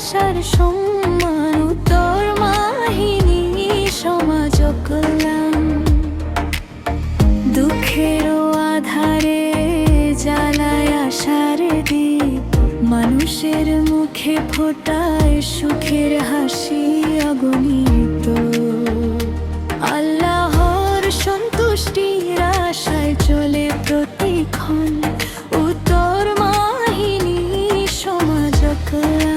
ভালোবাসার সম্মান, উত্তর মাহিনী সমাজ কল্যাণ। দুঃখেরও আধারে জ্বালায় আশার দীপ, মানুষের মুখে ফোটায় সুখের হাসি অগণিত। আল্লাহর সন্তুষ্টির আশায় চলে প্রতিক্ষণ, উত্তর মাহিনী সমাজ কল্যাণ।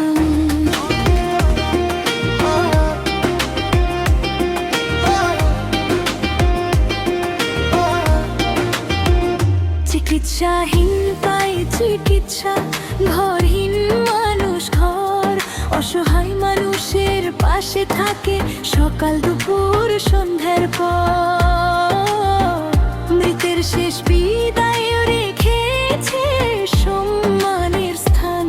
চিকিৎসাহীন পাই চিকিৎসা, ঘরহীন মানুষ ঘর, অসহায় মানুষের পাশে থাকে সকাল দুপুর সন্ধ্যার পর। মৃতের শেষ বিদায় রেখেছে সম্মানের স্থান,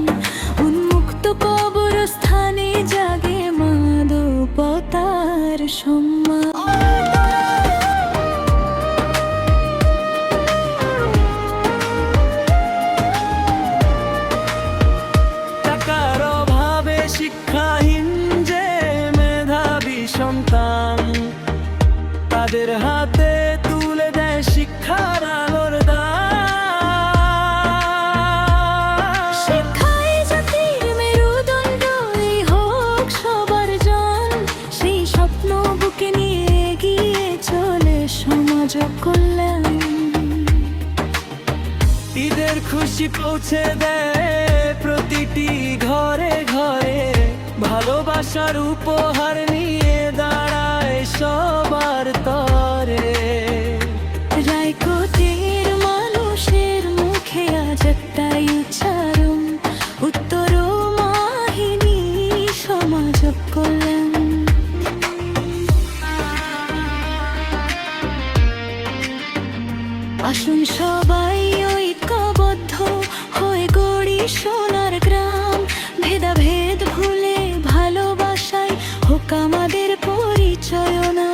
উন্মুক্ত কবরস্থানে জাগে মানবতার সম্মান। শিক্ষাহীন যে মেধাবী সন্তান, তাদের হাতে তুলে দেয় শিক্ষার আলোর দান। শিক্ষাই জাতির মেরুদণ্ড, এই হোক সবার জন, সেই স্বপ্ন বুকে নিয়ে এগিয়ে চলে সমাজ কল্যাণ। ঈদের খুশি পৌঁছে দেয় প্রতিটি ঘরে ঘরে, ভালোবাসার উপহার নিয়ে দাঁড়ায় সবার তরে। রায়কোটের মানুষের মুখে আজ একটাই উচ্চারণ, উত্তর মাহিনী সমাজ কল্যাণ। আসুন সবাই ঐক্যবদ্ধ হয়ে গড়ি সোনার গ্রাম, ভেদাভেদ ভুলে ভালোবাসায় হোক আমাদের পরিচয় না।